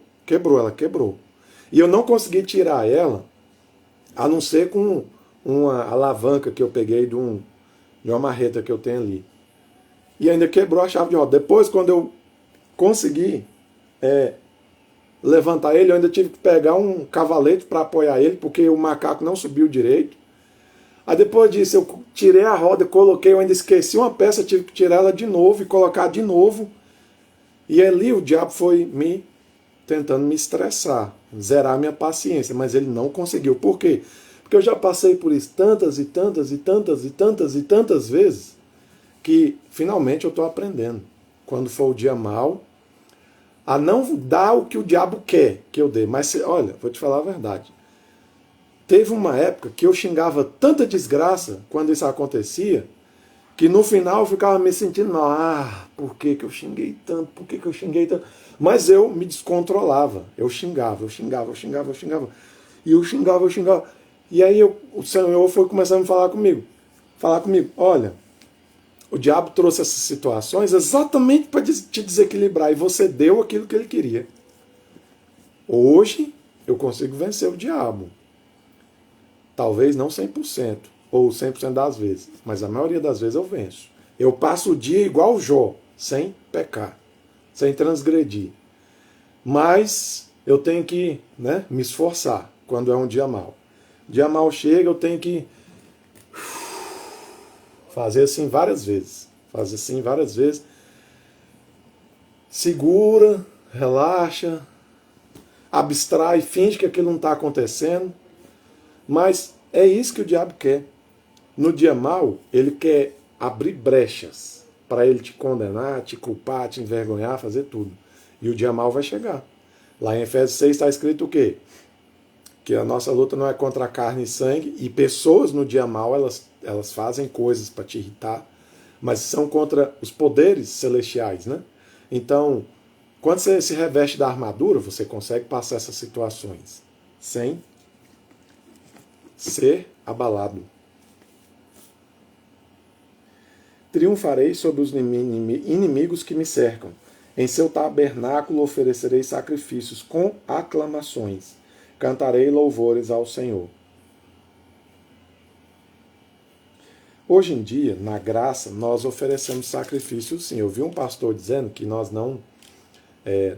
A: E eu não consegui tirar ela, a não ser com uma alavanca que eu peguei de uma marreta que eu tenho ali. E ainda quebrou a chave de roda. Depois, quando eu consegui levantar ele, eu ainda tive que pegar um cavalete para apoiar ele, porque o macaco não subiu direito. Aí depois disso, eu tirei a roda, coloquei, eu ainda esqueci uma peça, tive que tirar ela de novo e colocar de novo. E ali o diabo foi tentando me estressar, zerar minha paciência, mas ele não conseguiu. Por quê? Porque eu já passei por isso tantas vezes, que finalmente eu estou aprendendo. Quando for o dia mau, a não dar o que o diabo quer que eu dê. Mas, olha, vou te falar a verdade. Teve uma época que eu xingava tanta desgraça quando isso acontecia, que no final eu ficava me sentindo mal. Por que eu xinguei tanto? Por que eu xinguei tanto? Mas eu me descontrolava. Eu xingava. E eu xingava. E aí o Senhor foi começando a falar comigo. Olha, o diabo trouxe essas situações exatamente para te desequilibrar. E você deu aquilo que ele queria. Hoje eu consigo vencer o diabo. Talvez não 100%, ou 100% das vezes. Mas a maioria das vezes eu venço. Eu passo o dia igual Jó, sem pecar, sem transgredir. Mas eu tenho que me esforçar quando é um dia mau. Dia mau chega, eu tenho que fazer assim várias vezes. Segura, relaxa, abstrai, finge que aquilo não está acontecendo. Mas é isso que o diabo quer. No dia mau, ele quer abrir brechas para ele te condenar, te culpar, te envergonhar, fazer tudo. E o dia mau vai chegar. Lá em Efésios 6 está escrito o quê? Que a nossa luta não é contra a carne e sangue, e pessoas no dia mau, elas fazem coisas para te irritar, mas são contra os poderes celestiais, né? Então, quando você se reveste da armadura, você consegue passar essas situações sem ser abalado. Triunfarei sobre os inimigos que me cercam. Em seu tabernáculo oferecerei sacrifícios com aclamações. Cantarei louvores ao Senhor. Hoje em dia, na graça, nós oferecemos sacrifícios sim. Eu vi um pastor dizendo que nós não,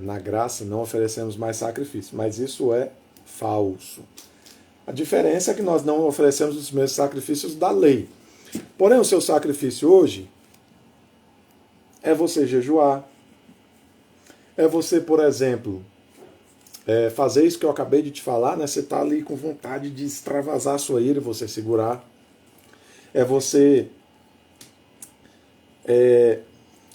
A: na graça, não oferecemos mais sacrifícios, mas isso é falso. A diferença é que nós não oferecemos os mesmos sacrifícios da lei. Porém, o seu sacrifício hoje é você jejuar, é você, por exemplo, fazer isso que eu acabei de te falar, né? Você está ali com vontade de extravasar a sua ira e você segurar. É você...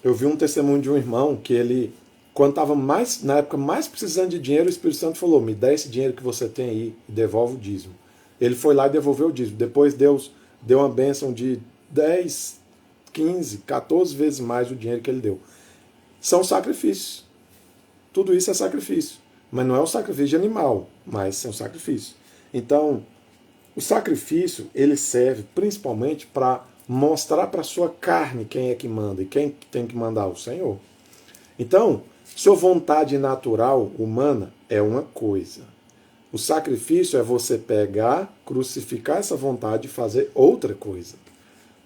A: eu vi um testemunho de um irmão que ele, quando estava na época mais precisando de dinheiro, o Espírito Santo falou, me dá esse dinheiro que você tem aí e devolve o dízimo. Ele foi lá e devolveu o dízimo. Depois Deus deu uma bênção de 10, 15, 14 vezes mais o dinheiro que ele deu. São sacrifícios. Tudo isso é sacrifício. Mas não é um sacrifício de animal, mas são sacrifícios. Então, o sacrifício, ele serve principalmente para mostrar para a sua carne quem é que manda. E quem tem que mandar? O Senhor. Então, sua vontade natural, humana, é uma coisa. O sacrifício é você pegar, crucificar essa vontade e fazer outra coisa.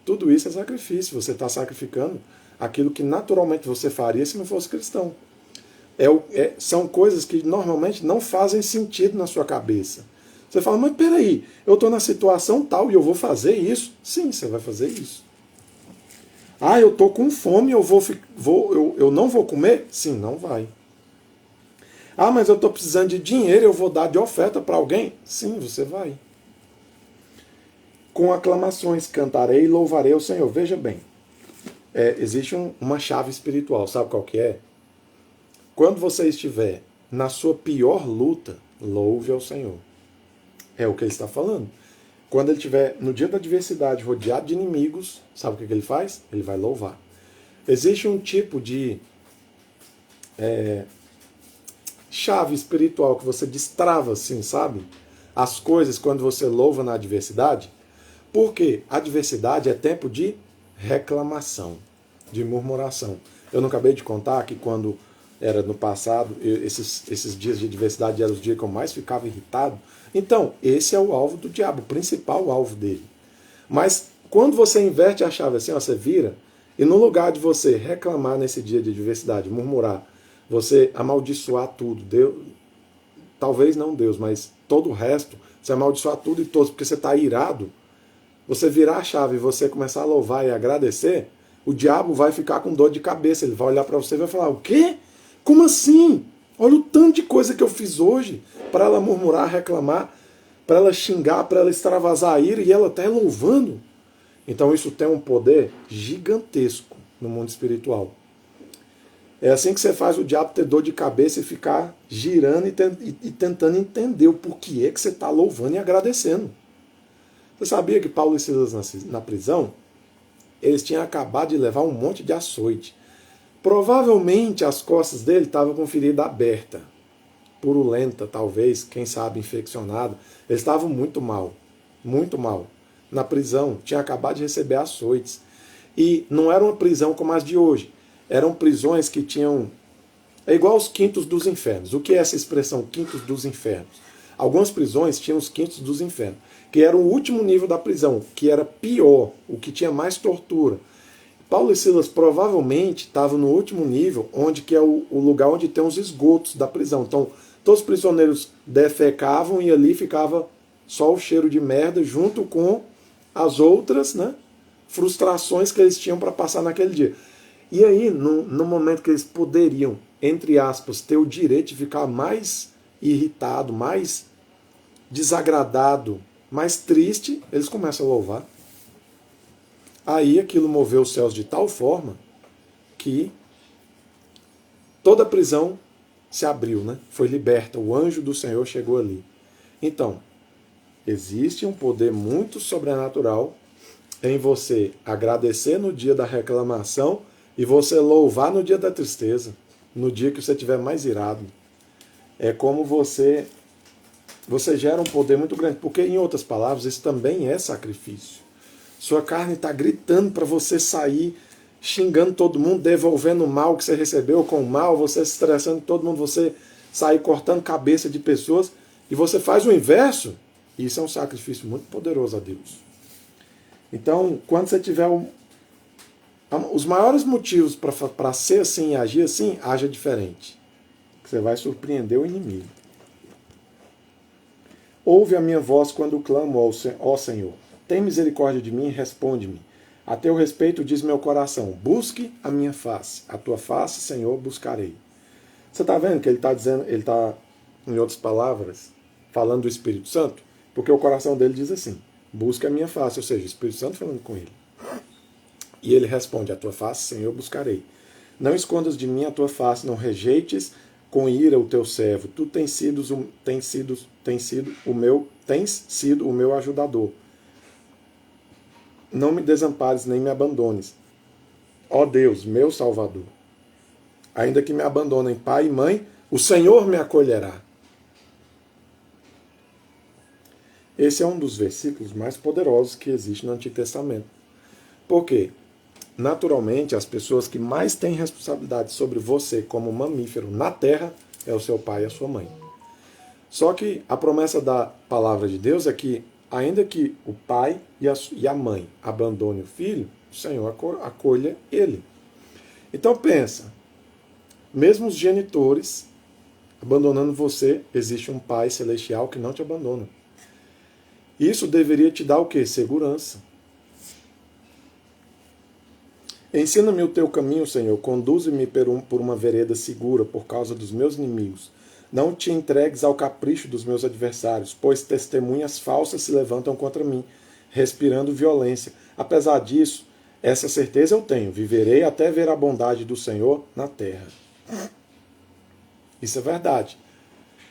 A: Tudo isso é sacrifício. Você está sacrificando aquilo que naturalmente você faria se não fosse cristão. São coisas que normalmente não fazem sentido na sua cabeça. Você fala, mas peraí, eu estou na situação tal e eu vou fazer isso? Sim, você vai fazer isso. Ah, eu estou com fome, eu não vou comer? Sim, não vai. Ah, mas eu estou precisando de dinheiro, eu vou dar de oferta para alguém? Sim, você vai. Com aclamações cantarei e louvarei ao Senhor. Veja bem, existe uma chave espiritual, sabe qual que é? Quando você estiver na sua pior luta, louve ao Senhor. É o que ele está falando. Quando ele estiver no dia da adversidade, rodeado de inimigos, sabe o que ele faz? Ele vai louvar. Existe um tipo de chave espiritual que você destrava assim, sabe? As coisas quando você louva na adversidade. Porque a adversidade é tempo de reclamação, de murmuração. Eu não acabei de contar que quando era no passado, esses dias de adversidade eram os dias que eu mais ficava irritado. Então, esse é o alvo do diabo, o principal alvo dele. Mas quando você inverte a chave assim, você vira, e no lugar de você reclamar nesse dia de adversidade, murmurar, você amaldiçoar tudo, Deus, talvez não Deus, mas todo o resto, você amaldiçoar tudo e todos, porque você está irado, você virar a chave e você começar a louvar e agradecer, o diabo vai ficar com dor de cabeça, ele vai olhar para você e vai falar, o quê? Como assim? Olha o tanto de coisa que eu fiz hoje para ela murmurar, reclamar, para ela xingar, para ela extravasar a ira e ela está louvando. Então isso tem um poder gigantesco no mundo espiritual. É assim que você faz o diabo ter dor de cabeça e ficar girando e tentando entender o porquê que você está louvando e agradecendo. Você sabia que Paulo e Silas na prisão, eles tinham acabado de levar um monte de açoite. Provavelmente as costas dele estavam com ferida aberta, purulenta talvez, quem sabe infeccionada. Eles estavam muito mal, muito mal. Na prisão, tinha acabado de receber açoites. E não era uma prisão como as de hoje. Eram prisões que tinham... É igual aos quintos dos infernos. O que é essa expressão, quintos dos infernos? Algumas prisões tinham os quintos dos infernos, que era o último nível da prisão, que era pior, o que tinha mais tortura. Paulo e Silas provavelmente estavam no último nível, onde que é o lugar onde tem os esgotos da prisão. Então, todos os prisioneiros defecavam e ali ficava só o cheiro de merda junto com as outras, né, frustrações que eles tinham para passar naquele dia. E aí, no momento que eles poderiam, entre aspas, ter o direito de ficar mais irritado, mais desagradado, mais triste, eles começam a louvar. Aí aquilo moveu os céus de tal forma que toda a prisão se abriu, né? Foi liberta, o anjo do Senhor chegou ali. Então, existe um poder muito sobrenatural em você agradecer no dia da reclamação e você louvar no dia da tristeza, no dia que você estiver mais irado. É como você gera um poder muito grande, porque, em outras palavras, isso também é sacrifício. Sua carne está gritando para você sair xingando todo mundo, devolvendo o mal que você recebeu com o mal, você estressando todo mundo, você sair cortando cabeça de pessoas, e você faz o inverso. Isso é um sacrifício muito poderoso a Deus. Então, quando você tiver os maiores motivos para ser assim e agir assim, haja diferente. Você vai surpreender o inimigo. Ouve a minha voz quando clamo, ó Senhor. Tem misericórdia de mim e responde-me. A teu respeito diz meu coração, busque a minha face. A tua face, Senhor, buscarei. Você está vendo que ele está dizendo, ele está Em outras palavras, falando do Espírito Santo, porque o coração dele diz assim: busca a minha face, ou seja, o Espírito Santo falando com ele. E ele responde: a tua face, Senhor, eu buscarei. Não escondas de mim a tua face, não rejeites com ira o teu servo. Tu tens sido o meu ajudador. Não me desampares nem me abandones. Ó Deus, meu Salvador. Ainda que me abandonem pai e mãe, o Senhor me acolherá. Esse é um dos versículos mais poderosos que existe no Antigo Testamento. Por quê? Naturalmente, as pessoas que mais têm responsabilidade sobre você como mamífero na terra é o seu pai e a sua mãe. Só que a promessa da palavra de Deus é que, ainda que o pai e a mãe abandonem o filho, o Senhor acolha ele. Então pensa, mesmo os genitores abandonando você, existe um pai celestial que não te abandona. Isso deveria te dar o quê? Segurança. Ensina-me o teu caminho, Senhor, conduze-me por uma vereda segura por causa dos meus inimigos. Não te entregues ao capricho dos meus adversários, pois testemunhas falsas se levantam contra mim, respirando violência. Apesar disso, essa certeza eu tenho, viverei até ver a bondade do Senhor na terra. Isso é verdade.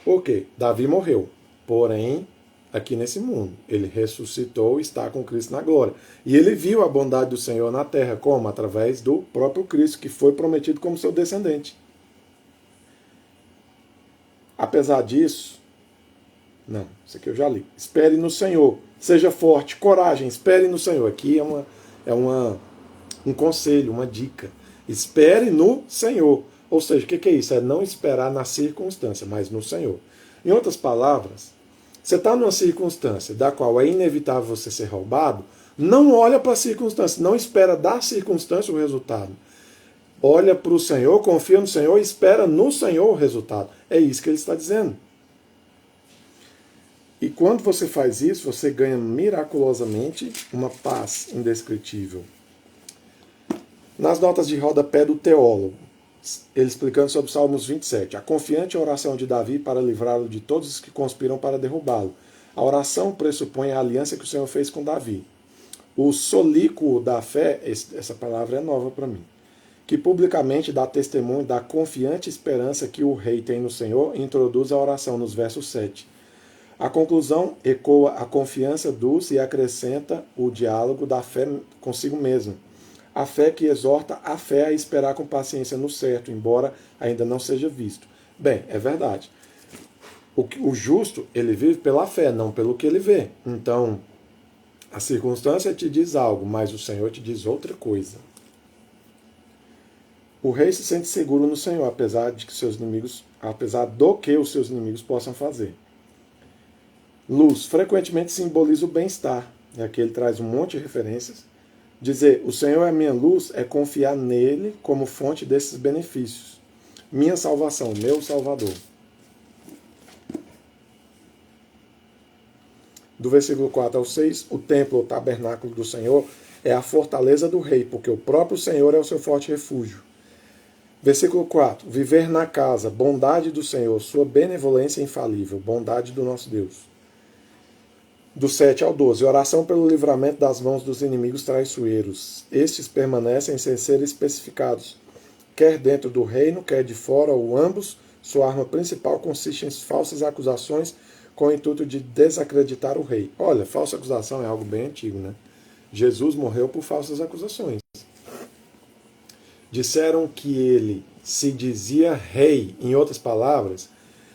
A: Por quê? Davi morreu, porém, aqui nesse mundo. Ele ressuscitou e está com Cristo na glória. E ele viu a bondade do Senhor na terra, como? Através do próprio Cristo, que foi prometido como seu descendente. Apesar disso, não, isso aqui eu já li. Espere no Senhor, seja forte, coragem, espere no Senhor. Aqui um conselho, uma dica. Espere no Senhor. Ou seja, o que é isso? É não esperar na circunstância, mas no Senhor. Em outras palavras, você está numa circunstância da qual é inevitável você ser roubado, não olha para a circunstância, não espera da circunstância o resultado. Olha para o Senhor, confia no Senhor e espera no Senhor o resultado. É isso que ele está dizendo. E quando você faz isso, você ganha miraculosamente uma paz indescritível. Nas notas de rodapé do teólogo, ele explicando sobre Salmos 27. A confiante oração de Davi para livrá-lo de todos os que conspiram para derrubá-lo. A oração pressupõe a aliança que o Senhor fez com Davi. O solíquo da fé, essa palavra é nova para mim, que publicamente dá testemunho da confiante esperança que o rei tem no Senhor, introduz a oração nos versos 7. A conclusão ecoa a confiança dulce e acrescenta o diálogo da fé consigo mesmo. A fé que exorta a fé a esperar com paciência no certo, embora ainda não seja visto. Bem, é verdade. O justo, ele vive pela fé, não pelo que ele vê. Então, a circunstância te diz algo, mas o Senhor te diz outra coisa. O rei se sente seguro no Senhor, apesar do que os seus inimigos possam fazer. Luz frequentemente simboliza o bem-estar. E aqui ele traz um monte de referências. Dizer, o Senhor é a minha luz, é confiar nele como fonte desses benefícios. Minha salvação, meu Salvador. Do versículo 4 ao 6, o templo ou tabernáculo do Senhor é a fortaleza do rei, porque o próprio Senhor é o seu forte refúgio. Versículo 4, viver na casa, bondade do Senhor, sua benevolência infalível, bondade do nosso Deus. Do 7 ao 12, oração pelo livramento das mãos dos inimigos traiçoeiros. Estes permanecem sem ser especificados, quer dentro do reino, quer de fora, ou ambos. Sua arma principal consiste em falsas acusações com o intuito de desacreditar o rei. Olha, falsa acusação é algo bem antigo, né? Jesus morreu por falsas acusações. Disseram que ele se dizia rei, em outras palavras.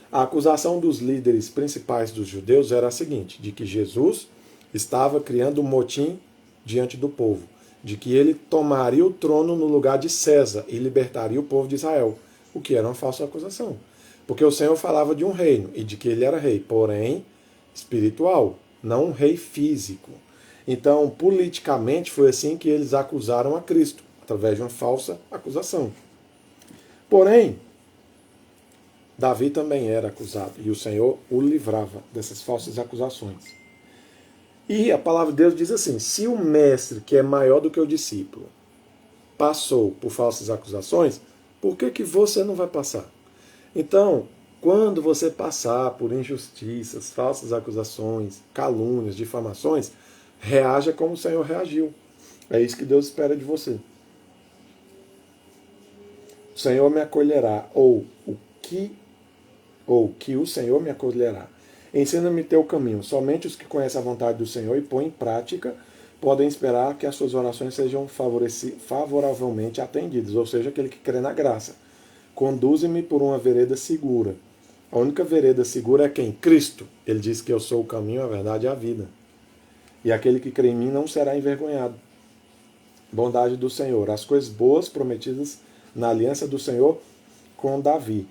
A: A acusação dos líderes principais dos judeus era a seguinte, de que Jesus estava criando um motim diante do povo, de que ele tomaria o trono no lugar de César e libertaria o povo de Israel, o que era uma falsa acusação. Porque o Senhor falava de um reino e de que ele era rei, porém espiritual, não um rei físico. Então, politicamente, foi assim que eles acusaram a Cristo, através de uma falsa acusação. Porém, Davi também era acusado e o Senhor o livrava dessas falsas acusações. E a palavra de Deus diz assim, se o mestre, que é maior do que o discípulo, passou por falsas acusações, por que você não vai passar? Então, Quando você passar por injustiças, falsas acusações, calúnias, difamações, reaja como o Senhor reagiu. É isso que Deus espera de você. O Senhor me acolherá, ou que o Senhor me acolherá. Ensina-me teu caminho. Somente os que conhecem a vontade do Senhor e põem em prática podem esperar que as suas orações sejam favoravelmente atendidas, ou seja, aquele que crê na graça. Conduze-me por uma vereda segura. A única vereda segura é quem? Cristo. Ele diz que eu sou o caminho, a verdade e a vida. E aquele que crê em mim não será envergonhado. Bondade do Senhor. As coisas boas prometidas na aliança do Senhor com Davi.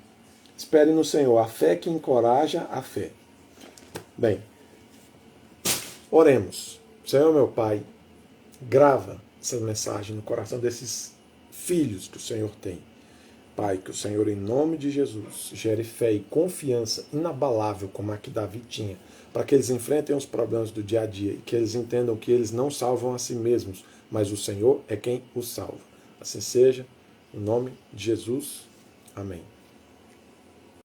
A: Espere no Senhor, a fé que encoraja a fé. Bem, oremos. Senhor, meu Pai, grava essa mensagem no coração desses filhos que o Senhor tem. Pai, que o Senhor, em nome de Jesus, gere fé e confiança inabalável, como a que Davi tinha, para que eles enfrentem os problemas do dia a dia e que eles entendam que eles não salvam a si mesmos, mas o Senhor é quem os salva. Assim seja, em nome de Jesus. Amém.